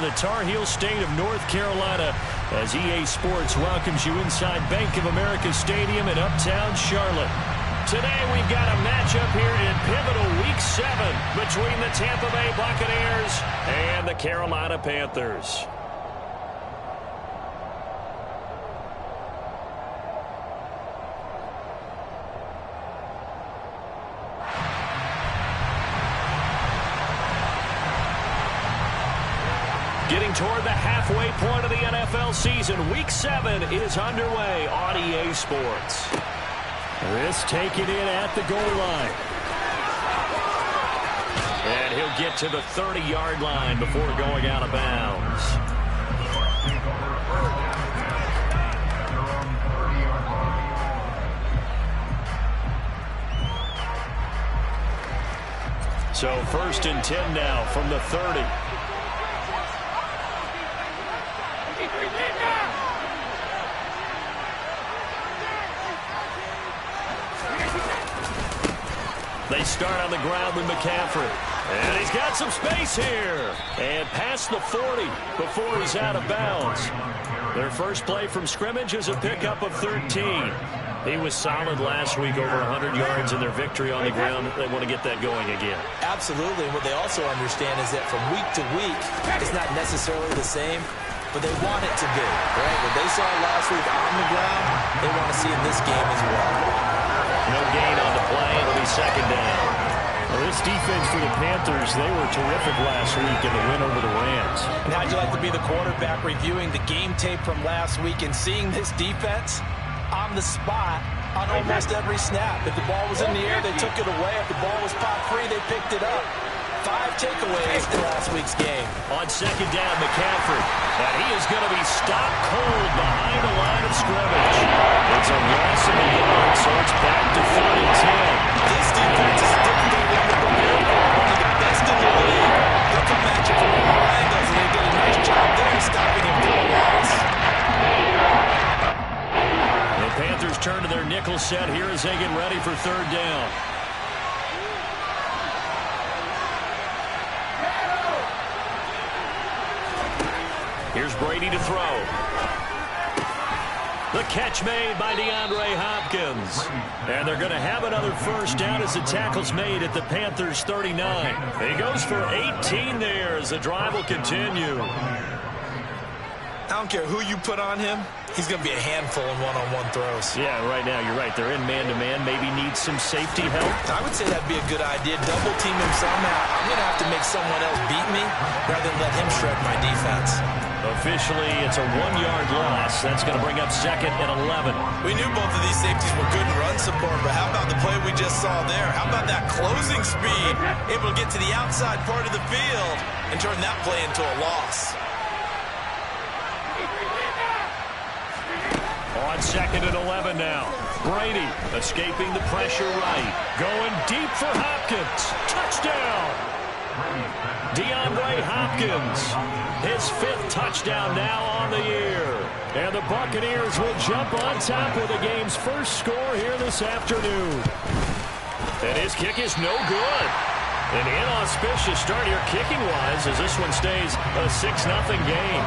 the Tar Heel state of North Carolina as EA Sports welcomes you inside Bank of America Stadium in Uptown Charlotte. Today we've got a matchup here in pivotal Week 7 between the Tampa Bay Buccaneers and the Carolina Panthers. Getting toward the halfway point of the NFL season, Week 7 is underway on EA Sports. This taken in at the goal line. And he'll get to the 30-yard line before going out of bounds. So 1st and 10 now from the 30. They start on the ground with McCaffrey. And he's got some space here. And past the 40 before he's out of bounds. Their first play from scrimmage is a pickup of 13. He was solid last week, over 100 yards in their victory on the ground. They want to get that going again. Absolutely. And what they also understand is that from week to week, it's not necessarily the same, but they want it to be, right? What they saw last week on the ground, they want to see in this game as well. No gain on the play. It'll be 2nd down. Well, this defense for the Panthers, they were terrific last week in the win over the Rams. And how'd you like to be the quarterback reviewing the game tape from last week and seeing this defense on the spot on almost every snap? If the ball was in the air, they took it away. If the ball was pop free, they picked it up. 5 takeaways in last week's game. On 2nd down, McCaffrey. And he is going to be stopped cold behind the line of scrimmage. It's a loss of a yard, so it's back to 3rd and 10. This defense is difficult to prepare for. One of the best in the league. They'll come at you from all angles, and they did a nice job there stopping him for a loss. The Panthers turn to their nickel set here as they get ready for 3rd down. Here's Brady to throw. The catch made by DeAndre Hopkins. And they're going to have another 1st down as the tackle's made at the Panthers' 39. He goes for 18 there as the drive will continue. I don't care who you put on him. He's going to be a handful in one-on-one throws. Yeah, right now, you're right. They're in man-to-man. Maybe need some safety help. I would say that'd be a good idea. Double team him somehow. I'm going to have to make someone else beat me rather than let him shred my defense. Officially, it's a 1-yard loss. That's going to bring up 2nd and 11. We knew both of these safeties were good in run support, but how about the play we just saw there? How about that closing speed? Able to get to the outside part of the field and turn that play into a loss. On 2nd and 11 now. Brady escaping the pressure right. Going deep for Hopkins. Touchdown! DeAndre Hopkins. His 5th touchdown now on the year. And the Buccaneers will jump on top with the game's first score here this afternoon. And his kick is no good. An inauspicious start here kicking-wise as this one stays a 6-0 game.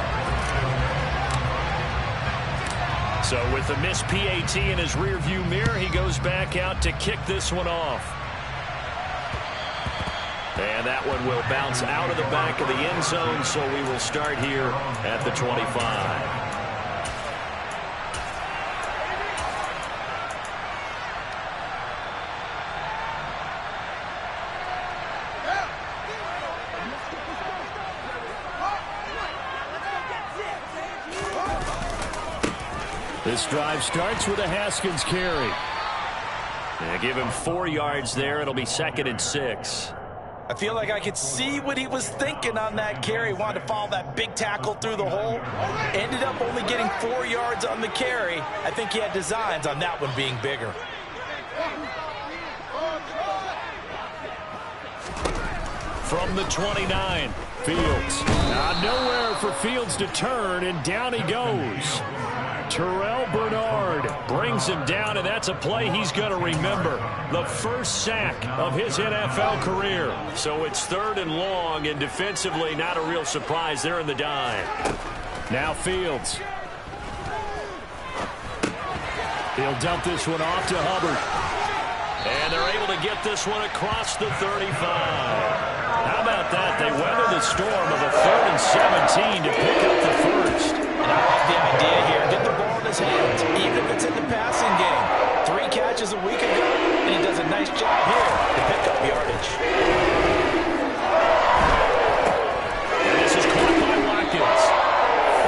So with the missed PAT in his rearview mirror, he goes back out to kick this one off. And that one will bounce out of the back of the end zone, so we will start here at the 25. This drive starts with a Haskins carry. And give him 4 yards there. It'll be 2nd and 6. I feel like I could see what he was thinking on that carry. Wanted to follow that big tackle through the hole. Ended up only getting 4 yards on the carry. I think he had designs on that one being bigger. From the 29, Fields. Nowhere for Fields to turn, and down he goes. Terrell Bernard brings him down, and that's a play he's going to remember. The first sack of his NFL career. So it's 3rd and long, and defensively not a real surprise there in the dime. Now Fields. He'll dump this one off to Hubbard. And they're able to get this one across the 35. How about that? They weather the storm of a 3rd and 17 to pick up the first. And I like the idea here. Get the ball in his hands, even if it's in the passing game. 3 catches a week ago, and he does a nice job here to pick up yardage. And this is caught by Watkins.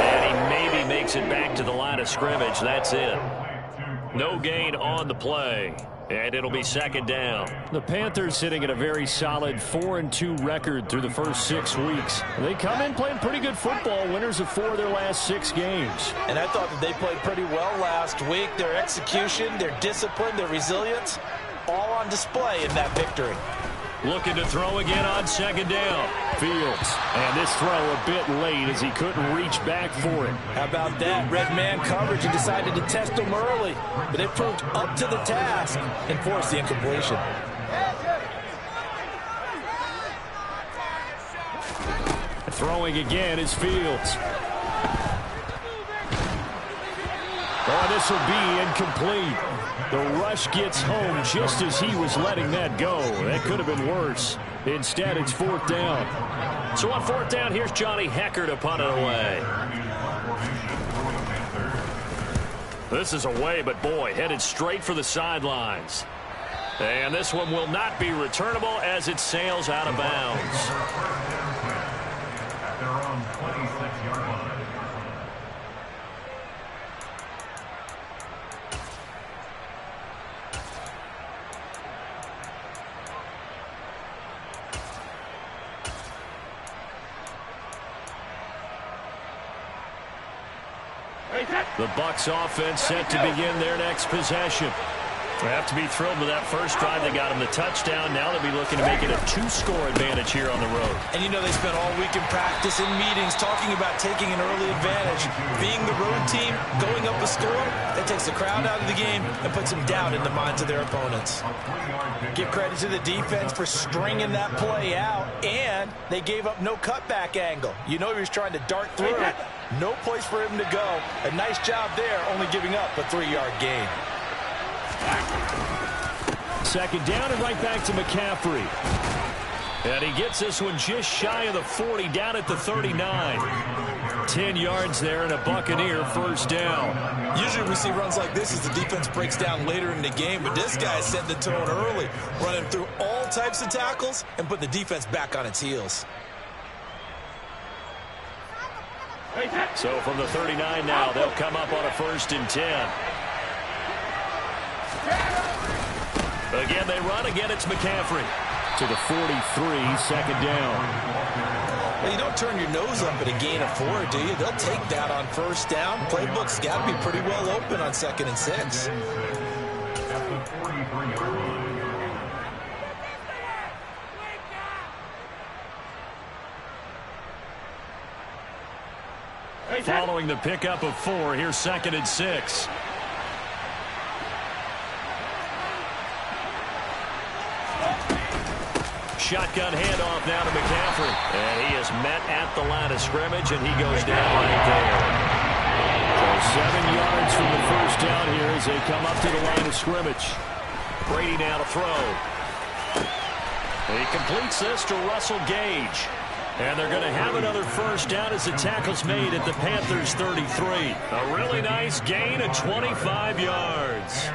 And he maybe makes it back to the line of scrimmage. That's it. No gain on the play. And it'll be 2nd down. The Panthers sitting at a very solid 4-2 record through the first 6 weeks. They come in playing pretty good football, winners of 4 of their last 6 games. And I thought that they played pretty well last week. Their execution, their discipline, their resilience, all on display in that victory. Looking to throw again on 2nd down. Fields. And this throw a bit late as he couldn't reach back for it. How about that? Red man coverage and decided to test him early. But it proved up to the task and forced the incompletion. Throwing again is Fields. Oh, this will be incomplete. The rush gets home just as he was letting that go. That could have been worse. Instead, it's 4th down. So on 4th down, here's Johnny Hecker to punt it away. This is away, but boy, headed straight for the sidelines. And this one will not be returnable as it sails out of bounds. At their own 26-yard line. The Bucs offense set to begin their next possession. They have to be thrilled with that first drive. They got him the touchdown. Now they'll be looking to make it a 2-score advantage here on the road. And you know they spent all week in practice, in meetings, talking about taking an early advantage. Being the road team, going up a score, that takes the crowd out of the game and puts some doubt in the minds of their opponents. Give credit to the defense for stringing that play out, and they gave up no cutback angle. You know he was trying to dart through it. No place for him to go. A nice job there, only giving up a 3-yard gain. 2nd down and right back to McCaffrey. And he gets this one just shy of the 40, down at the 39. 10 yards there and a Buccaneer first down. Usually we see runs like this as the defense breaks down later in the game, but this guy set the tone early, running through all types of tackles and put the defense back on its heels. So from the 39 now, they'll come up on a 1st and 10. Again, they run. Again, it's McCaffrey. To the 43, 2nd down. Well, you don't turn your nose up at a gain of 4, do you? They'll take that on 1st down. Playbook's got to be pretty well open on 2nd and 6. Following the pickup of 4, here's 2nd and 6. Shotgun handoff now to McCaffrey. And he is met at the line of scrimmage, and he goes down right there. So 7 yards from the first down here as they come up to the line of scrimmage. Brady now to throw. He completes this to Russell Gage. And they're going to have another first down as the tackle's made at the Panthers' 33. A really nice gain of 25 yards.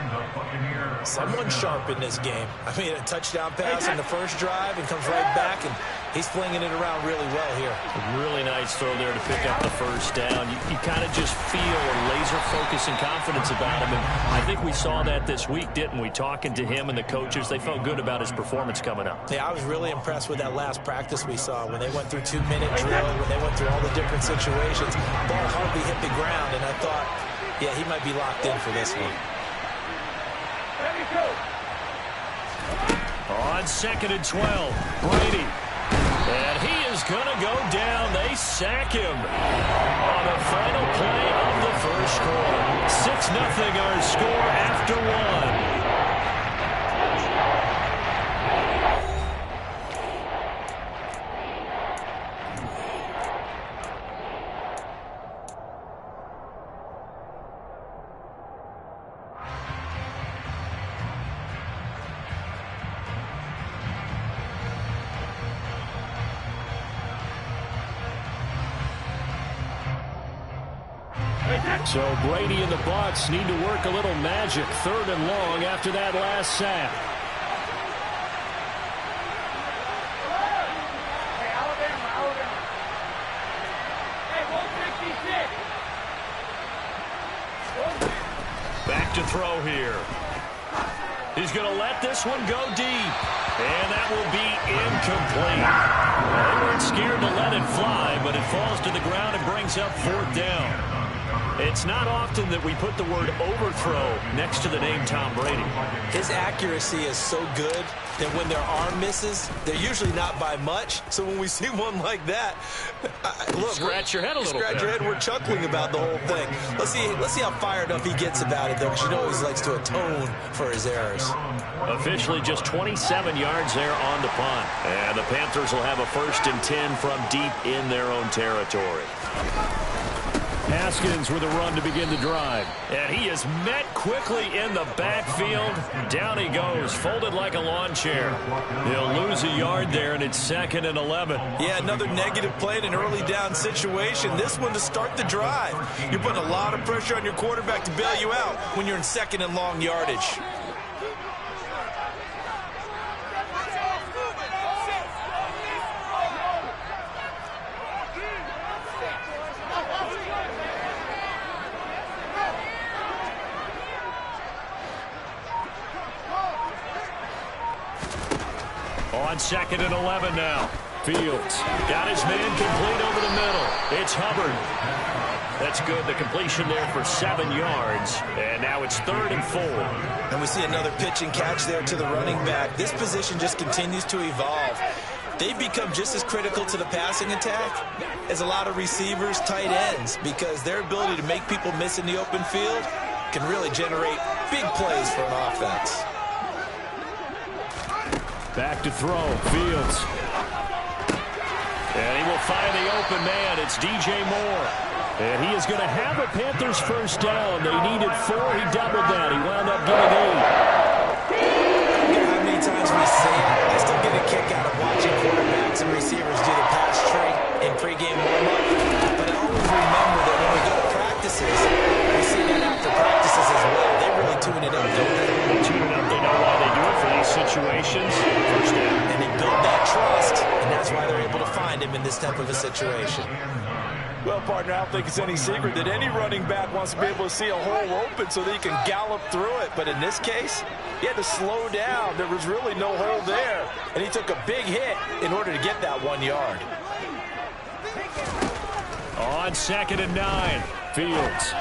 Someone sharp in this game. I mean, a touchdown pass in the first drive and comes right back, and he's flinging it around really well here. A really nice throw there to pick up the first down. You kind of just feel a laser focus and confidence about him, and I think we saw that this week, didn't we? Talking to him and the coaches, they felt good about his performance coming up. Yeah, I was really impressed with that last practice we saw when they went through 2-minute drill, when they went through all the different situations. Ball hardly hit the ground, and I thought, yeah, he might be locked in for this one. On 2nd and 12, Brady. And he is going to go down. They sack him on the final play of the first quarter. 6-0 our score after one. So Brady and the Bucs need to work a little magic. 3rd and long after that last sack. Back to throw here. He's going to let this one go deep. And that will be incomplete. They weren't scared to let it fly, but it falls to the ground and brings up 4th down. It's not often that we put the word overthrow next to the name Tom Brady. His accuracy is so good that when their arm misses, they're usually not by much. So when we see one like that, look, scratch your head a little bit. Scratch your head. We're chuckling about the whole thing. Let's see how fired up he gets about it, though, because you know he likes to atone for his errors. Officially just 27 yards there on the punt. And the Panthers will have a 1st and 10 from deep in their own territory. Haskins with a run to begin the drive. And he is met quickly in the backfield. Down he goes, folded like a lawn chair. He'll lose a yard there, and it's 2nd and 11. Yeah, another negative play in an early down situation. This one to start the drive. You're putting a lot of pressure on your quarterback to bail you out when you're in 2nd and long yardage. On 2nd and 11 now. Fields got his man complete over the middle. It's Hubbard. That's good. The completion there for 7 yards. And now it's 3rd and 4. And we see another pitch and catch there to the running back. This position just continues to evolve. They've become just as critical to the passing attack as a lot of receivers, tight ends, because their ability to make people miss in the open field can really generate big plays for an offense. Back to throw. Fields. And he will find the open man. It's DJ Moore. And he is going to have a Panthers 1st down. They needed 4. He doubled that. He wound up getting 8. I don't care how many times we say it. I still get a kick out of watching quarterbacks and receivers do the pass tree in pregame warm-up. But I always remember that when we go to practices, we see that after practices as well. They really tune it up, don't they? They tune it up. They know why they do it for these situations. 1st down. And they build that trust, and that's why they're able to find him in this type of a situation. Well, partner, I don't think it's any secret that any running back wants to be able to see a hole open so that he can gallop through it. But in this case, he had to slow down. There was really no hole there. And he took a big hit in order to get that 1 yard. On 2nd and 9, Fields.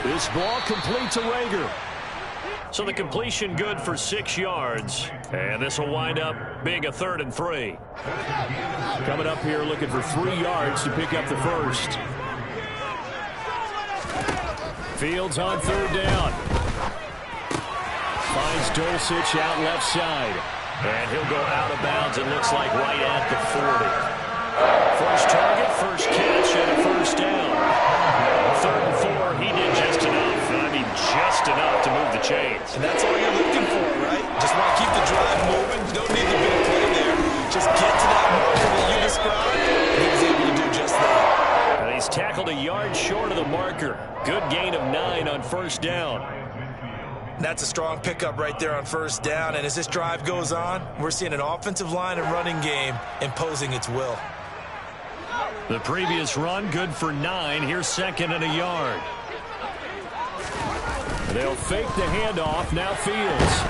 This ball complete to Rager. So the completion good for 6 yards. And this will wind up being a 3rd and 3. Coming up here looking for 3 yards to pick up the 1st. Fields on 3rd down. Finds Dulcich out left side. And he'll go out of bounds, it looks like, right at the 40. First target, first catch, and a 1st down. 3rd and 4, he did just enough. I mean, just enough to move the chains. And that's all you're looking for, right? Just want to keep the drive moving. Don't need the big play there. Just get to that marker that you described, and he was able to do just that. And he's tackled a yard short of the marker. Good gain of 9 on 1st down. That's a strong pickup right there on 1st down. And as this drive goes on, we're seeing an offensive line and running game imposing its will. The previous run, good for 9. Here's 2nd and a yard. They'll fake the handoff. Now Fields.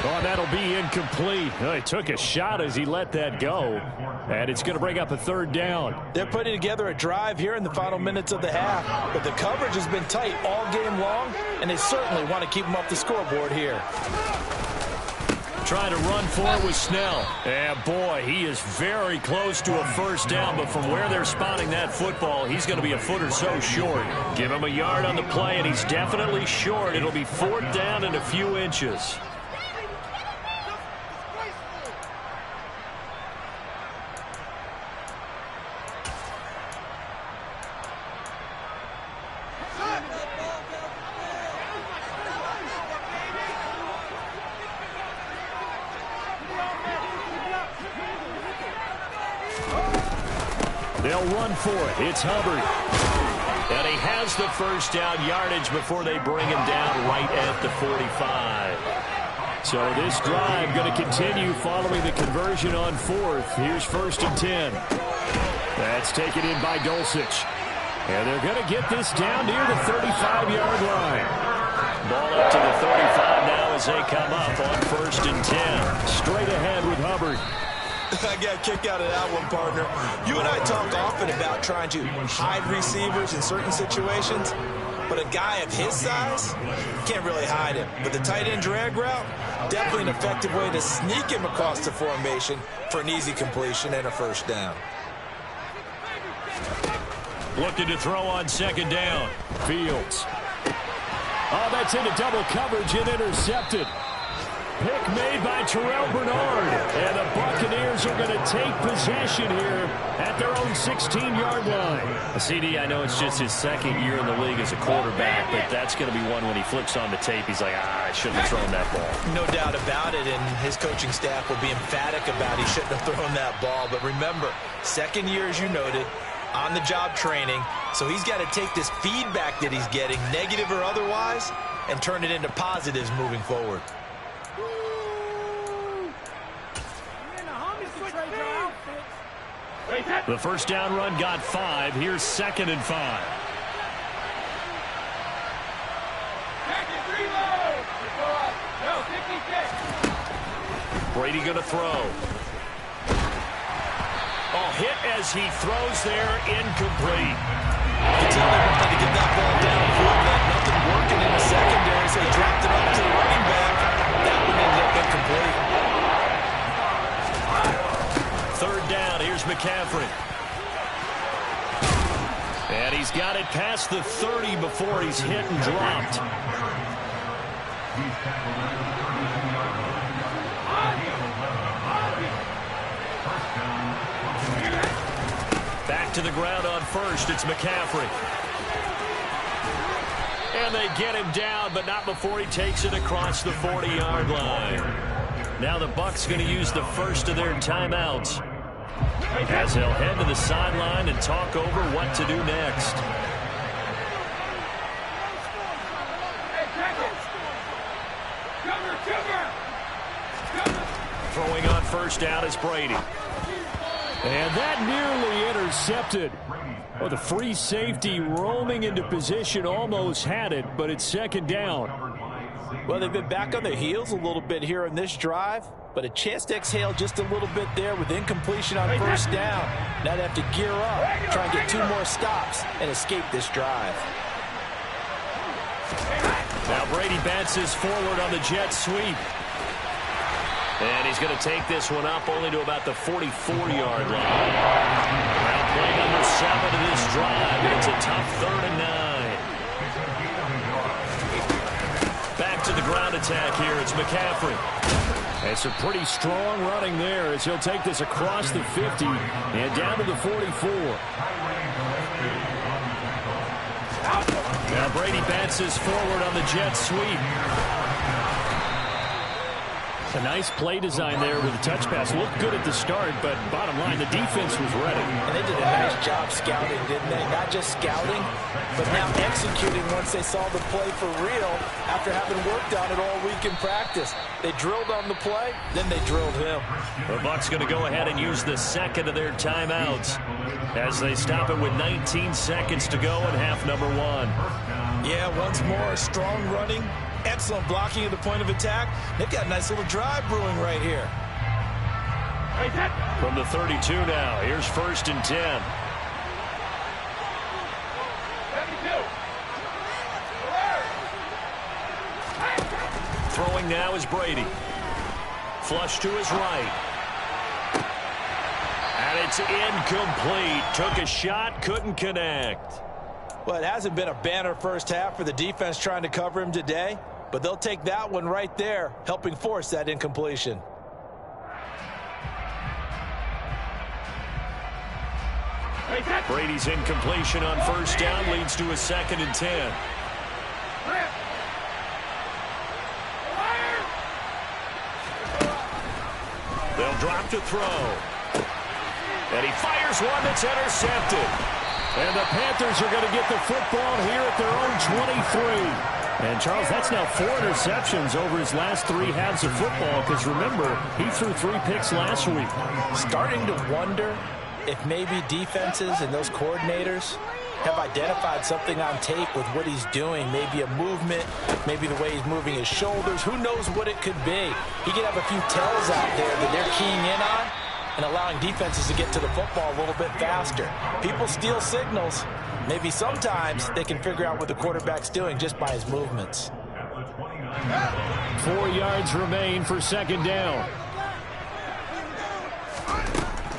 Oh, that'll be incomplete. Oh, he took a shot as he let that go. And it's going to bring up a 3rd down. They're putting together a drive here in the final minutes of the half. But the coverage has been tight all game long, and they certainly want to keep them off the scoreboard here. Trying to run for it with Snell. And boy, he is very close to a first down, but from where they're spotting that football, he's going to be a foot or so short. Give him a yard on the play, and he's definitely short. It'll be 4th down and a few inches. They'll run for it. It's Hubbard. And he has the first down yardage before they bring him down right at the 45. So this drive going to continue following the conversion on 4th. Here's 1st and 10. That's taken in by Dulcich. And they're going to get this down near the 35-yard line. Ball up to the 35 now as they come up on 1st and 10. Straight ahead with Hubbard. I got a kick out of that one, partner. You and I talk often about trying to hide receivers in certain situations, but a guy of his size can't really hide him. But the tight end drag route, definitely an effective way to sneak him across the formation for an easy completion and a first down. Looking to throw on 2nd down. Fields. Oh, that's into double coverage and intercepted. Pick made by Terrell Bernard. And the Buccaneers are going to take possession here at their own 16-yard line. CD, I know it's just his 2nd year in the league as a quarterback, but that's going to be one when he flips on the tape. He's like, I shouldn't have thrown that ball. No doubt about it, and his coaching staff will be emphatic about he shouldn't have thrown that ball. But remember, 2nd year, as you noted, on-the-job training. So he's got to take this feedback that he's getting, negative or otherwise, and turn it into positives moving forward. The first down run got 5. Here's 2nd and 5. Brady going to throw. Oh, hit as he throws there, incomplete. You can tell they wanted to get that ball downfield, but nothing working in the secondary, so he dropped it up to the running back. That one ended up incomplete. 3rd down, here's McCaffrey. And he's got it past the 30 before he's hit and dropped. Back to the ground on 1st, it's McCaffrey. And they get him down, but not before he takes it across the 40-yard line. Now the Bucs going to use the first of their timeouts, as they'll head to the sideline and talk over what to do next. Throwing on 1st down is Brady. And that nearly intercepted. Well, the free safety roaming into position almost had it, but it's 2nd down. Well, they've been back on their heels a little bit here in this drive, but a chance to exhale just a little bit there with incompletion on 1st down. Now they have to gear up, try and get 2 more stops and escape this drive. Now Brady bounces forward on the jet sweep. And he's going to take this one up only to about the 44-yard line. Now play number 7 of this drive. It's a tough 3rd and 9. Back to the ground attack here. It's McCaffrey. And some pretty strong running there as he'll take this across the 50 and down to the 44. Now Brady bounces forward on the jet sweep. A nice play design there with a touch pass. Looked good at the start, but bottom line, the defense was ready. And they did a nice job scouting, didn't they? Not just scouting, but now executing once they saw the play for real after having worked on it all week in practice. They drilled on the play, then they drilled him. The Bucs going to go ahead and use the 2nd of their timeouts as they stop it with 19 seconds to go in half number 1. Yeah, once more, strong running. Excellent blocking at the point of attack. They've got a nice little drive brewing right here. From the 32 now, here's 1st and 10. Throwing now is Brady. Flush to his right. And it's incomplete. Took a shot, couldn't connect. Well, it hasn't been a banner first half for the defense trying to cover him today, but they'll take that one right there, helping force that incompletion. Brady's incompletion on first down leads to a 2nd and 10. They'll drop to throw. And he fires one that's intercepted. And the Panthers are going to get the football here at their own 23. And, Charles, that's now 4 interceptions over his last 3 halves of football because, remember, he threw 3 picks last week. Starting to wonder if maybe defenses and those coordinators have identified something on tape with what he's doing. Maybe a movement, maybe the way he's moving his shoulders. Who knows what it could be? He could have a few tells out there that they're keying in on and allowing defenses to get to the football a little bit faster. People steal signals. Maybe sometimes they can figure out what the quarterback's doing just by his movements. 4 yards remain for 2nd down.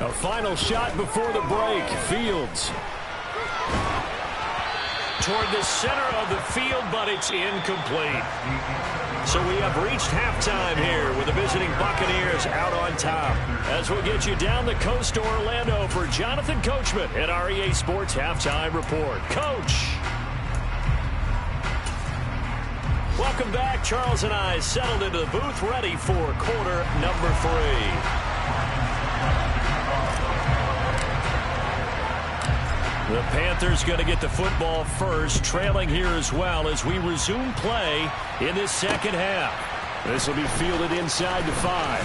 A final shot before the break. Fields toward the center of the field, but it's incomplete. So we have reached halftime here with the visiting Buccaneers out on top. As we get you down the coast to Orlando for Jonathan Coachman at our EA Sports Halftime Report. Coach. Welcome back. Charles and I settled into the booth ready for quarter number 3. The Panthers going to get the football first, trailing here as well as we resume play in this 2nd half. This will be fielded inside the 5.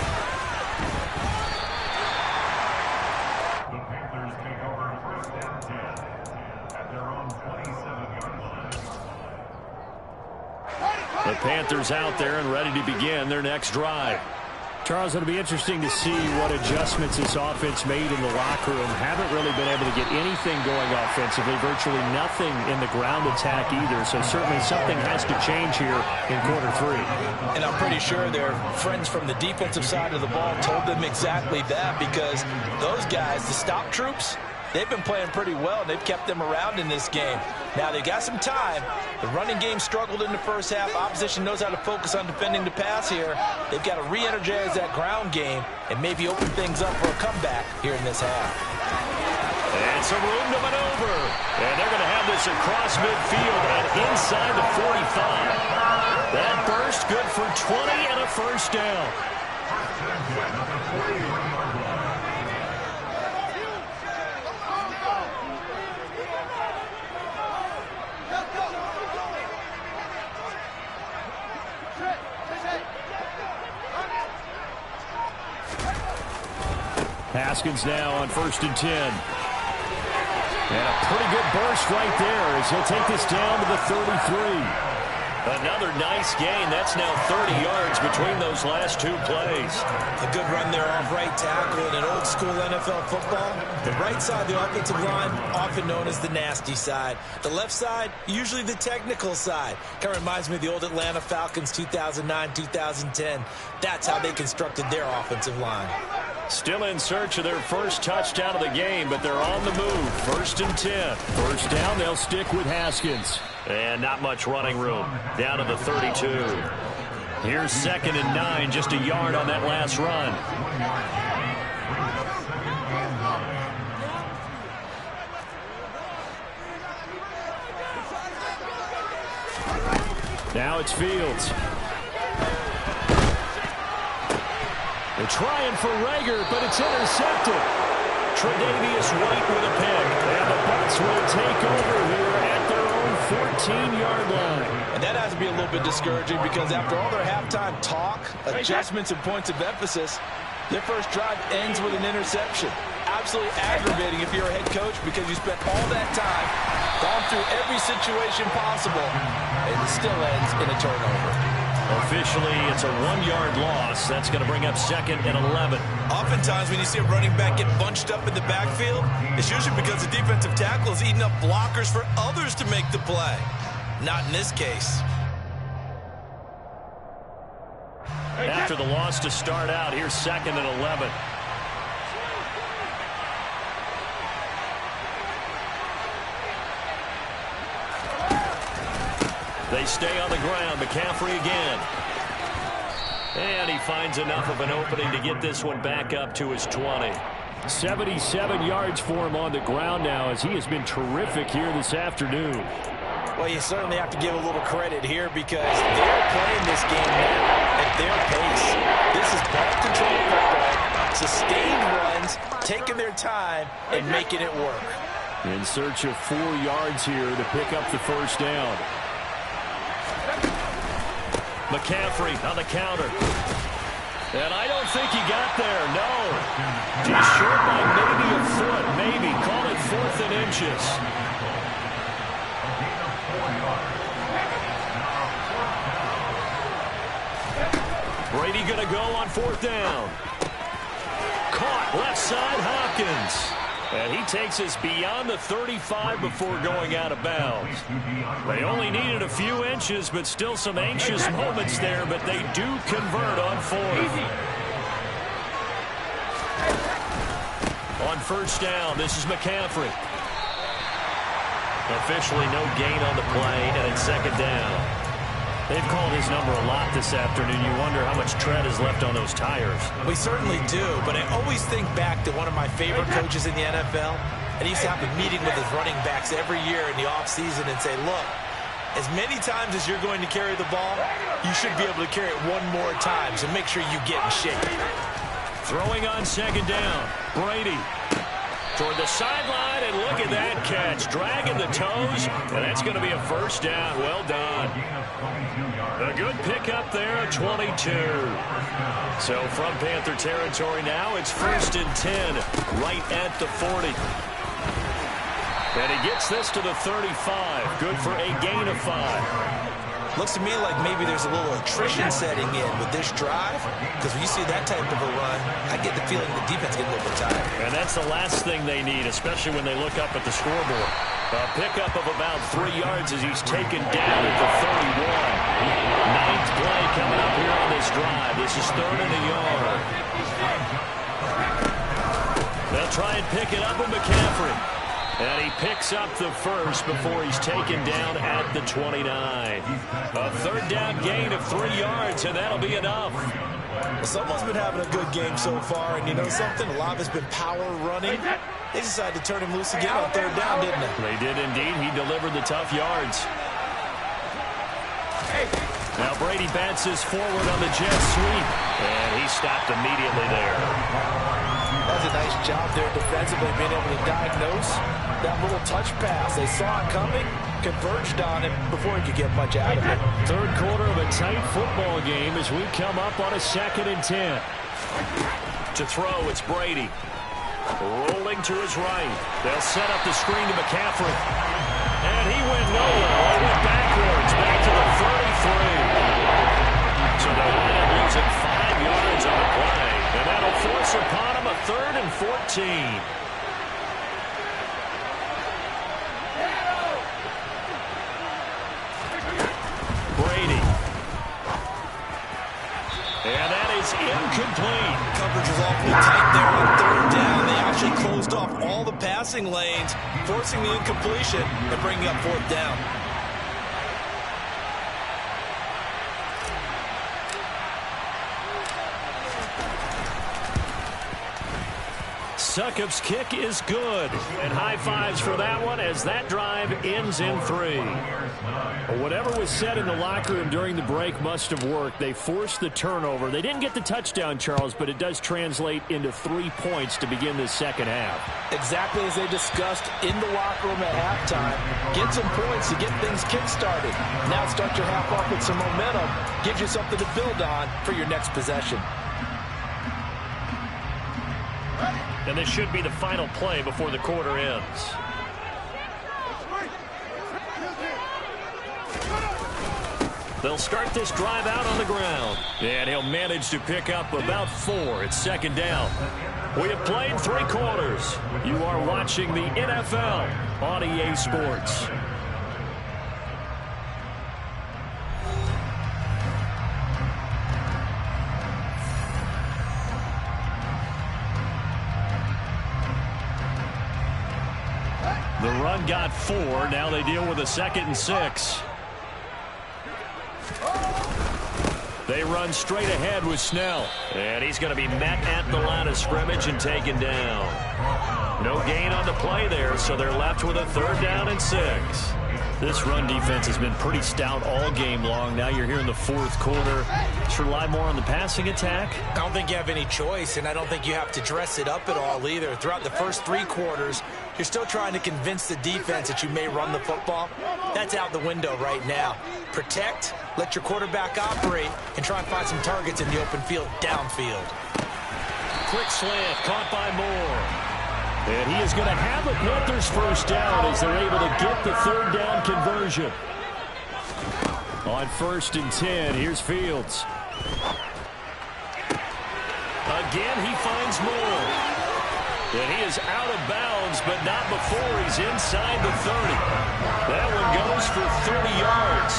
The Panthers take over 1st and 10 at their own 27-yard line. The Panthers out there and ready to begin their next drive. Charles, it'll be interesting to see what adjustments this offense made in the locker room. Haven't really been able to get anything going offensively, virtually nothing in the ground attack either. So certainly something has to change here in quarter 3. And I'm pretty sure their friends from the defensive side of the ball told them exactly that, because those guys, the stop troops, they've been playing pretty well. They've kept them around in this game. Now, they got some time. The running game struggled in the first half. Opposition knows how to focus on defending the pass here. They've got to re-energize that ground game and maybe open things up for a comeback here in this half. And some room to maneuver. And they're going to have this across midfield and inside the 45. That burst good for 20 and a first down. Haskins now on 1st and 10. And a pretty good burst right there as he'll take this down to the 33. Another nice gain. That's now 30 yards between those last 2 plays. A good run there off right tackle in an old school NFL football. The right side of the offensive line, often known as the nasty side. The left side, usually the technical side. Kind of reminds me of the old Atlanta Falcons 2009-2010. That's how they constructed their offensive line. Still in search of their first touchdown of the game, but they're on the move. 1st and 10. First down, they'll stick with Haskins. And not much running room. Down to the 32. Here's 2nd and 9, just a yard on that last run. Now it's Fields. They're trying for Rager, but it's intercepted. Tre'Davious White with a pick. And the Bucs will take over here at their own 14-yard line. And that has to be a little bit discouraging because after all their halftime talk, adjustments and points of emphasis, their first drive ends with an interception. Absolutely aggravating if you're a head coach because you spent all that time, gone through every situation possible, and it still ends in a turnover. Officially, it's a 1-yard loss. That's going to bring up 2nd and 11. Oftentimes, when you see a running back get bunched up in the backfield, it's usually because the defensive tackle is eating up blockers for others to make the play. Not in this case. after the loss to start out. Here's 2nd and 11. They stay on the ground. McCaffrey again. And he finds enough of an opening to get this one back up to his 20. 77 yards for him on the ground now, as he has been terrific here this afternoon. Well, you certainly have to give a little credit here because they're playing this game now at their pace. This is ball control football, sustained runs, taking their time, and making it work. In search of 4 yards here to pick up the first down. McCaffrey on the counter. And I don't think he got there, no. Just short by maybe a foot, maybe. Call it 4th and inches. Brady going to go on 4th down. Caught left side, Hopkins. And he takes us beyond the 35 before going out of bounds. They only needed a few inches, but still some anxious moments there, but they do convert on 4th. On 1st down, this is McCaffrey. Officially no gain on the play, and it's 2nd down. They've called his number a lot this afternoon. You wonder how much tread is left on those tires. We certainly do, but I always think back to one of my favorite coaches in the NFL, and he used to have a meeting with his running backs every year in the offseason and say, look, as many times as you're going to carry the ball, you should be able to carry it one more time, so make sure you get in shape. Throwing on 2nd down, Brady. Toward the sideline, and look at that catch. Dragging the toes, and that's going to be a first down. Well done. A good pickup there at 22. So from Panther territory now, it's 1st and 10, right at the 40. And he gets this to the 35. Good for a gain of 5. Looks to me like maybe there's a little attrition setting in with this drive, because when you see that type of a run, I get the feeling the defense gets a little bit tired. And that's the last thing they need, especially when they look up at the scoreboard. A pickup of about 3 yards as he's taken down at the 31. 9th play coming up here on this drive. This is 3rd and a yard. They'll try and pick it up with McCaffrey. And he picks up the first before he's taken down at the 29. A 3rd down gain of 3 yards, and that'll be enough. Well, someone's been having a good game so far, and you know something? A lot of it's been power running. They decided to turn him loose again on 3rd down, didn't they? They did indeed. He delivered the tough yards. Now Brady bounces forward on the jet sweep, and he stopped immediately there. That's a nice job there defensively, being able to diagnose that little touch pass. They saw it coming, converged on it before he could get much out of it. 3rd quarter of a tight football game as we come up on a 2nd and 10. To throw, it's Brady. Rolling to his right. They'll set up the screen to McCaffrey. And he went nowhere. He went backwards, back to the 33. So they wind up losing 5 yards on the play. And that'll force upon him a 3rd and 14. Brady. And that is incomplete. Coverage was awfully tight there on 3rd down. They actually closed off all the passing lanes, forcing the incompletion and bringing up 4th down. Succop's kick is good. And high fives for that one as that drive ends in 3. Whatever was said in the locker room during the break must have worked. They forced the turnover. They didn't get the touchdown, Charles, but it does translate into 3 points to begin the 2nd half. Exactly as they discussed in the locker room at halftime. Get some points to get things kick-started. Now start your half off with some momentum. Gives you something to build on for your next possession. And this should be the final play before the quarter ends. They'll start this drive out on the ground. And he'll manage to pick up about 4. It's 2nd down. We have played 3 quarters. You are watching the NFL on EA Sports. run got 4. Now they deal with a 2nd and 6. They run straight ahead with Snell. And he's going to be met at the line of scrimmage and taken down. No gain on the play there, so they're left with a 3rd down and 6. This run defense has been pretty stout all game long. Now you're here in the 4th quarter. Should rely more on the passing attack? I don't think you have any choice, and I don't think you have to dress it up at all either. Throughout the first 3 quarters, you're still trying to convince the defense that you may run the football. That's out the window right now. Protect, let your quarterback operate, and try and find some targets in the open field downfield. Quick slant, caught by Moore. And he is going to have the Panthers' 1st down as they're able to get the 3rd down conversion. On 1st and 10, here's Fields. Again, he finds Moore. And he is out of bounds, but not before he's inside the 30. That one goes for 30 yards.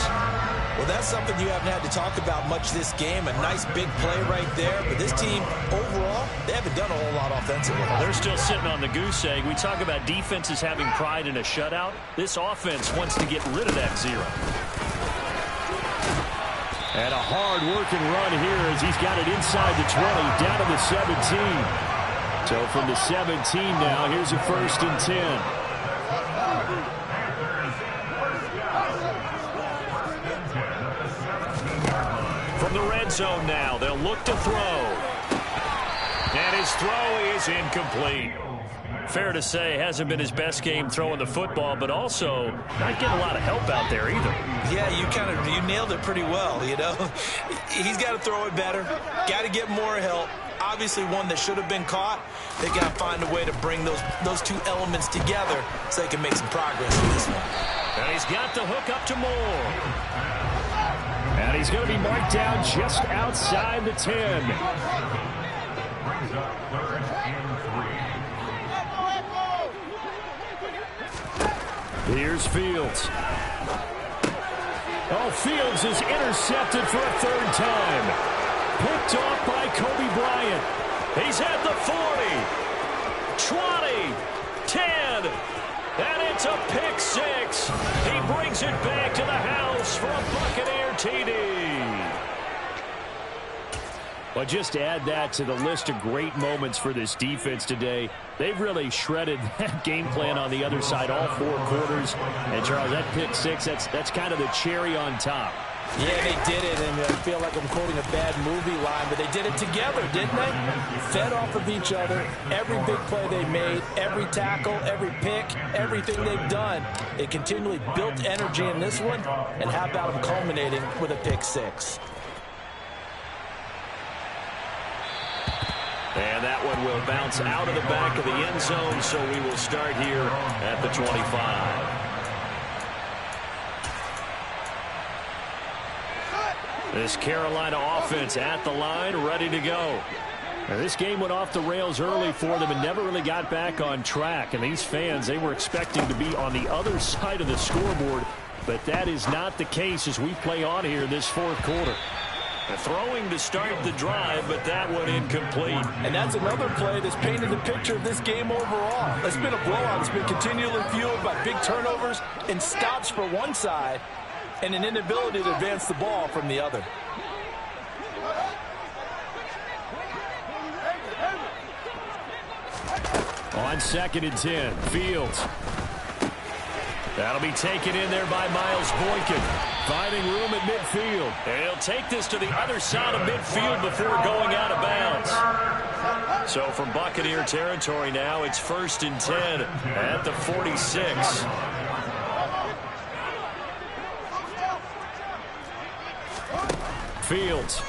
Well, that's something you haven't had to talk about much this game. A nice big play right there. But this team, overall, they haven't done a whole lot offensively. Well, they're still sitting on the goose egg. We talk about defenses having pride in a shutout. This offense wants to get rid of that 0. And a hard-working run here as he's got it inside the 20, down to the 17. So from the 17 now, here's a 1st and 10. From the red zone now, they'll look to throw. And his throw is incomplete. Fair to say, hasn't been his best game throwing the football, but also not getting a lot of help out there either. Yeah, you nailed it pretty well, you know. He's got to throw it better, got to get more help. Obviously one that should have been caught. They got to find a way to bring those 2 elements together so they can make some progress in this one. And he's got the hook up to Moore. And he's going to be marked down just outside the 10. Brings up 3rd and 3. Here's Fields. Oh, Fields is intercepted for a 3rd time. Picked off by Kobe Bryant. He's at the 40, 20, 10, and it's a pick 6. He brings it back to the house for a Buccaneer TD. But just add that to the list of great moments for this defense today. They've really shredded that game plan on the other side all 4 quarters. And, Charles, that pick 6, that's kind of the cherry on top. Yeah, they did it, and I feel like I'm quoting a bad movie line, but they did it together, didn't they? Fed off of each other, every big play they made, every tackle, every pick, everything they've done. They continually built energy in this one, and how about them culminating with a pick 6? And that one will bounce out of the back of the end zone, so we will start here at the 25. This Carolina offense at the line, ready to go. Now, this game went off the rails early for them and never really got back on track. And these fans, they were expecting to be on the other side of the scoreboard. But that is not the case as we play on here in this 4th quarter. Throwing to start the drive, but that one incomplete. And that's another play that's painted the picture of this game overall. It's been a blowout. It's been continually fueled by big turnovers and stops for one side and an inability to advance the ball from the other. On 2nd and 10, Fields. That'll be taken in there by Miles Boykin. Finding room at midfield. And he'll take this to the other side of midfield before going out of bounds. So from Buccaneer territory now, it's 1st and 10 at the 46. Fields.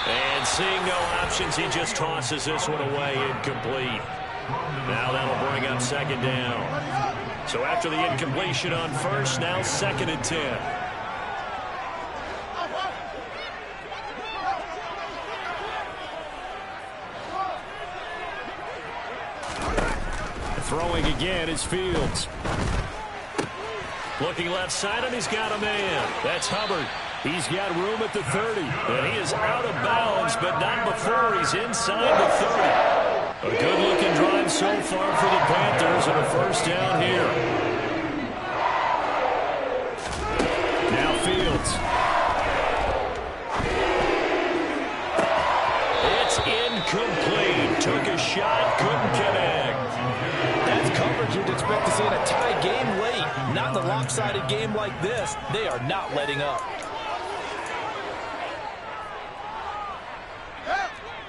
And seeing no options, he just tosses this one away, incomplete. Now that'll bring up 2nd down. So after the incompletion on 1st, now 2nd and 10. Throwing again is Fields. Looking left side, and he's got a man. That's Hubbard. He's got room at the 30. And he is out of bounds, but not before he's inside the 30. so far for the Panthers and a first down here. Now Fields. It's incomplete. Took a shot, couldn't connect. That's coverage you'd expect to see in a tie game late. Not in a lopsided game like this. They are not letting up.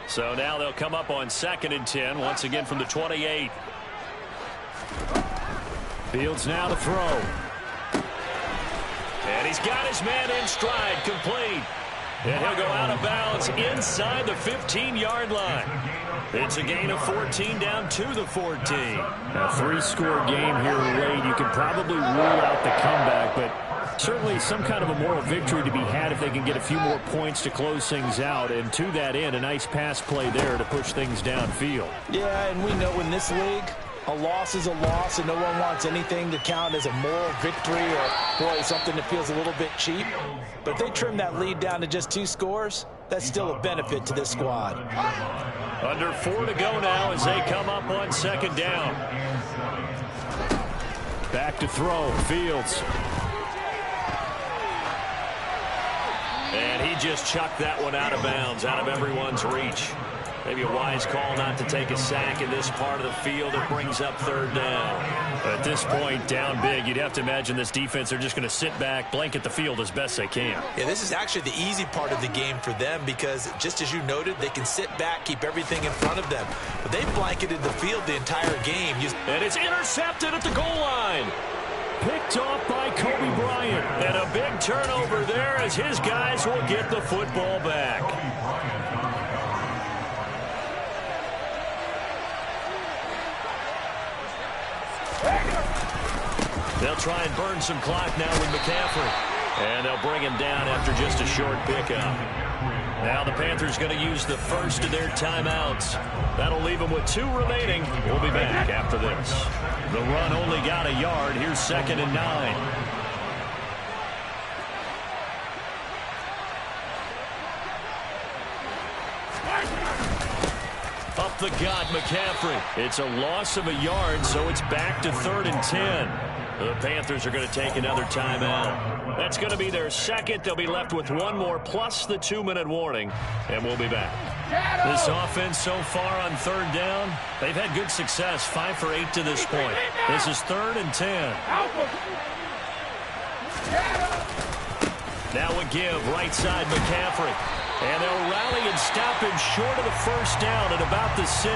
So now they'll come up on 2nd and 10, once again from the 28. Fields now to throw. And he's got his man in stride, complete. And he'll go out of bounds inside the 15-yard line. It's a gain of 14 down to the 14. A 3-score game here late. You can probably rule out the comeback, but certainly some kind of a moral victory to be had if they can get a few more points to close things out. And to that end, a nice pass play there to push things downfield. Yeah, and we know in this league, a loss is a loss, and no one wants anything to count as a moral victory or, boy, something that feels a little bit cheap. But if they trim that lead down to just 2 scores, that's still a benefit to this squad. Under 4 to go now as they come up on 2nd down. Back to throw, Fields. And he just chucked that one out of bounds, out of everyone's reach. Maybe a wise call not to take a sack in this part of the field. It brings up 3rd down. At this point, down big, you'd have to imagine this defense are just going to sit back, blanket the field as best they can. Yeah, this is actually the easy part of the game for them because, just as you noted, they can sit back, keep everything in front of them. But they've blanketed the field the entire game. And it's intercepted at the goal line. Picked off by Kobe Bryant. And a big turnover there as his guys will get the football back. They'll try and burn some clock now with McCaffrey. And they'll bring him down after just a short pickup. Now the Panthers going to use the first of their timeouts. That'll leave them with 2 remaining. We'll be back after this. The run only got a yard. Here's 2nd and 9. Up the gut, McCaffrey. It's a loss of a yard, so it's back to 3rd and 10. The Panthers are going to take another timeout. That's going to be their second. They'll be left with 1 more plus the 2-minute warning, and we'll be back. This offense so far on 3rd down, they've had good success, 5 for 8 to this point. This is 3rd and 10. Now a give, right side McCaffrey. And they'll rally and stop him short of the first down at about the 6.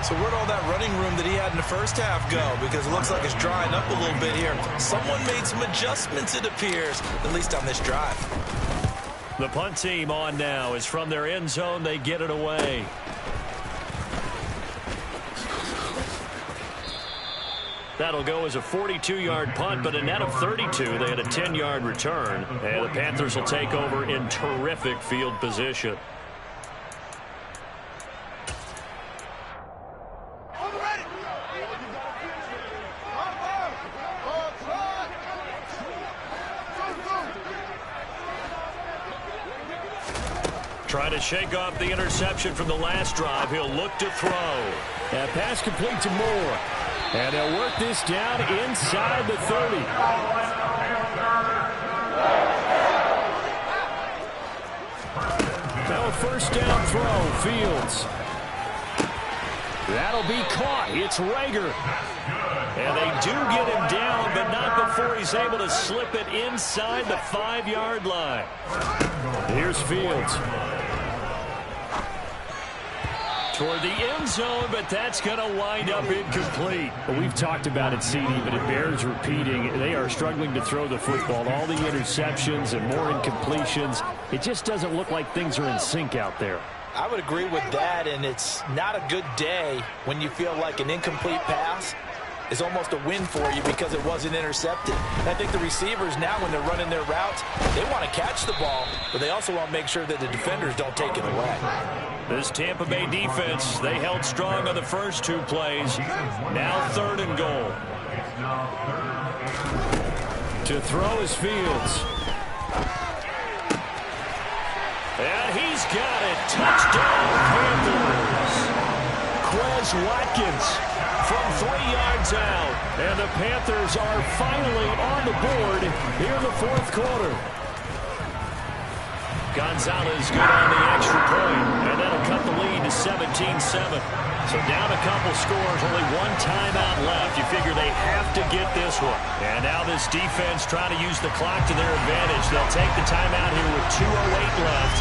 So where'd all that running room that he had in the first half go? Because it looks like it's drying up a little bit here. Someone made some adjustments, it appears, at least on this drive. The punt team on now is from their end zone. They get it away. That'll go as a 42-yard punt, but a net of 32. They had a 10-yard return. And the Panthers will take over in terrific field position. Trying to shake off the interception from the last drive. He'll look to throw. That pass complete to Moore. And they'll work this down inside the 30. Now a first down throw. Fields. That'll be caught. It's Rager. And they do get him down, but not before he's able to slip it inside the 5-yard line. Here's Fields. Toward the end zone, but that's going to wind up incomplete. Well, we've talked about it, CD, but it bears repeating. They are struggling to throw the football. All the interceptions and more incompletions. It just doesn't look like things are in sync out there. I would agree with that, and it's not a good day when you feel like an incomplete pass is almost a win for you because it wasn't intercepted. And I think the receivers now, when they're running their routes, they want to catch the ball, but they also want to make sure that the defenders don't take it away. This Tampa Bay defense, they held strong on the first 2 plays. Now 3rd and goal. To throw is Fields. And he's got it. Touchdown, Panthers. Watkins from 3 yards out. And the Panthers are finally on the board here in the fourth quarter. Gonzalez good on the extra point, and that'll cut the lead to 17-7. So down a couple scores, only one timeout left. You figure they have to get this one. And now this defense trying to use the clock to their advantage. They'll take the timeout here with 2:08 left,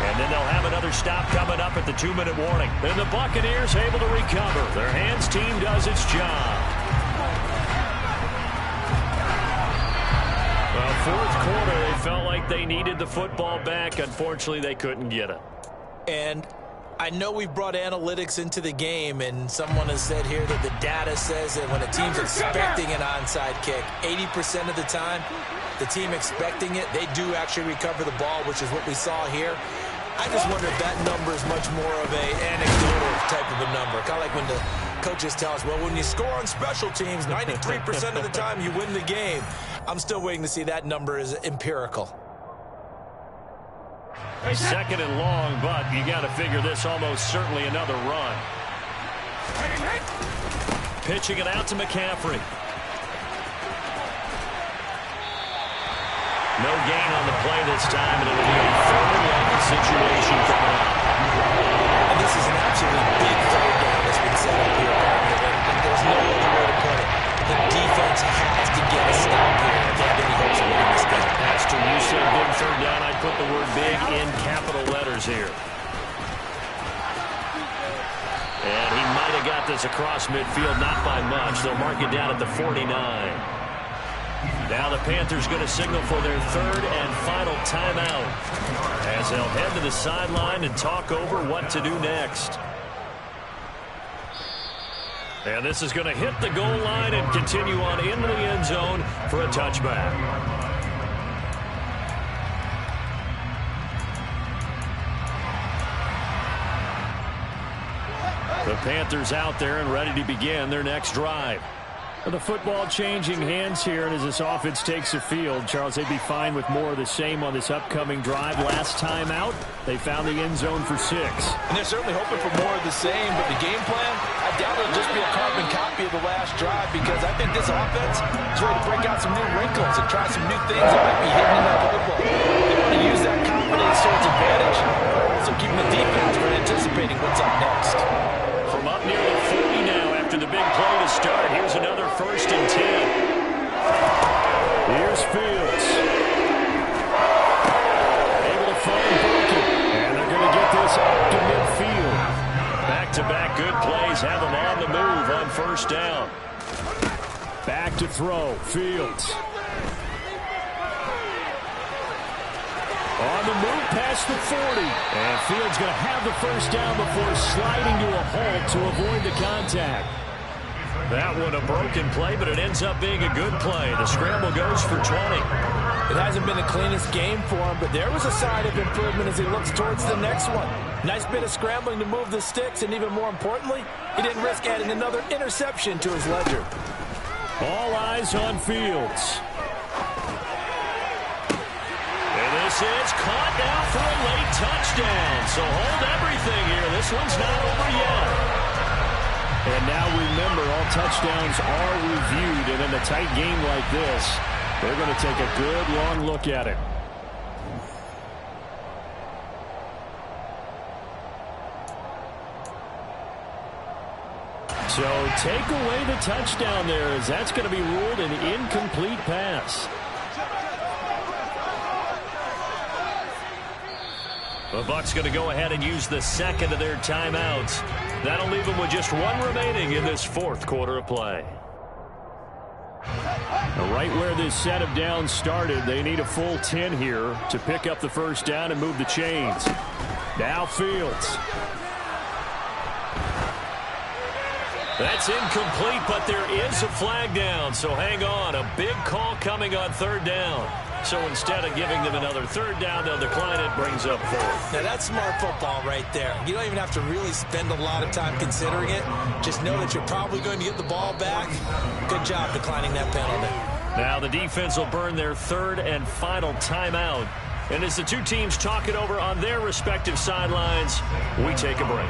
and then they'll have another stop coming up at the 2-minute warning. Then the Buccaneers able to recover. Their hands team does its job. Well, fourth quarter, they felt like they needed the football back. Unfortunately, they couldn't get it. And I know we brought analytics into the game, and someone has said here that the data says that when a team's expecting an onside kick, 80% of the time, the team expecting it, they do actually recover the ball, which is what we saw here. I just wonder if that number is much more of an anecdotal type of a number. Kind of like when the coaches tell us, well, when you score on special teams, 93% of the time you win the game. I'm still waiting to see that number is empirical. Second and long, but you got to figure this almost certainly another run. Pitching it out to McCaffrey. No gain on the play this time, and it'll be a third down situation coming up. And this is an absolutely big third down that's been set up here. And there's no other way to put it. The defense has to get a stop here if they have any hopes of winning this game. Pastor, you said big third down. I'd put the word big in capital letters here. And he might have got this across midfield, not by much. They'll mark it down at the 49. Now the Panthers going to signal for their third and final timeout as they'll head to the sideline and talk over what to do next. And this is going to hit the goal line and continue on into the end zone for a touchback. The Panthers out there and ready to begin their next drive. The football changing hands here, and as this offense takes the field, Charles, they'd be fine with more of the same on this upcoming drive. Last time out, they found the end zone for 6. And they're certainly hoping for more of the same, but the game plan, I doubt it'll just be a carbon copy of the last drive, because I think this offense is ready to break out some new wrinkles and try some new things that might be hidden in that playbook. They want to use that confidence to its advantage, so keeping the defense from anticipating what's up next. From up near the 40 now after the big play to start, here's another 1st and 10. Here's Fields. Able to find Burkett. And they're going to get this up to midfield. Back-to-back good plays have them on the move on 1st down. Back to throw. Fields. On the move past the 40. And Fields going to have the 1st down before sliding to a halt to avoid the contact. That one a broken play, but it ends up being a good play. The scramble goes for 20. It hasn't been the cleanest game for him, but there was a sign of improvement as he looks towards the next one. Nice bit of scrambling to move the sticks, and even more importantly, he didn't risk adding another interception to his ledger. All eyes on Fields. And this is caught now for a late touchdown. So hold everything here. This one's not over yet. And now remember, all touchdowns are reviewed, and in a tight game like this, they're going to take a good long look at it. So take away the touchdown there, as that's going to be ruled an incomplete pass. The Bucs going to go ahead and use the second of their timeouts. That'll leave them with just one remaining in this fourth quarter of play. Now, right where this set of downs started, they need a full 10 here to pick up the 1st down and move the chains. Now Fields. That's incomplete, but there is a flag down, so hang on. A big call coming on 3rd down. So instead of giving them another 3rd down, they'll decline it, brings up 4th. Now that's smart football right there. You don't even have to really spend a lot of time considering it. Just know that you're probably going to get the ball back. Good job declining that penalty. Now the defense will burn their 3rd and final timeout. And as the two teams talk it over on their respective sidelines, we take a break.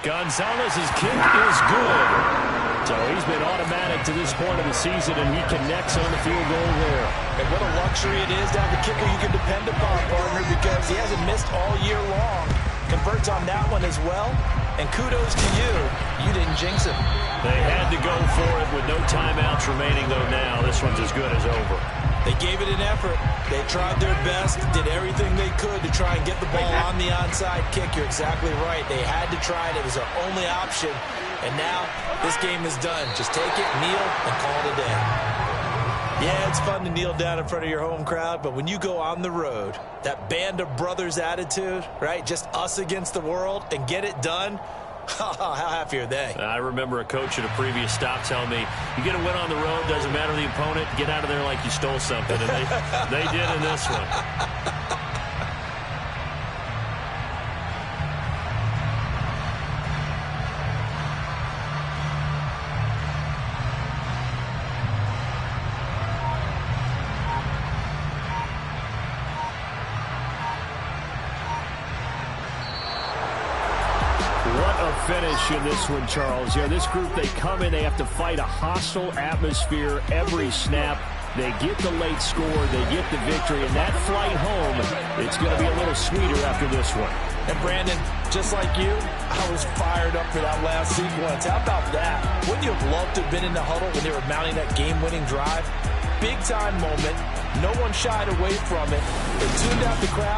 Gonzalez's kick is good. So he's been automatic to this point of the season, and he connects on the field goal there. And what a luxury it is to have a kicker you can depend upon, partner, because he hasn't missed all year long. Converts on that one as well. And kudos to you. You didn't jinx him. They had to go for it with no timeouts remaining, though now. This one's as good as over. They gave it an effort. They tried their best, did everything they could to try and get the ball on the onside kick. You're exactly right. They had to try it. It was their only option. And now this game is done. Just take it, kneel, and call it a day. Yeah, it's fun to kneel down in front of your home crowd, but when you go on the road, that band of brothers attitude, right, just us against the world, and get it done, how happy are they? I remember a coach at a previous stop telling me, you get a win on the road, doesn't matter the opponent, get out of there like you stole something. And they did in this one. Finish in this one, Charles. Yeah, this group, they come in, they have to fight a hostile atmosphere every snap. They get the late score, they get the victory, and that flight home, it's going to be a little sweeter after this one. And Brandon, just like you, I was fired up for that last sequence. How about that? Wouldn't you have loved to have been in the huddle when they were mounting that game-winning drive? Big-time moment. No one shied away from it. They tuned out the crowd.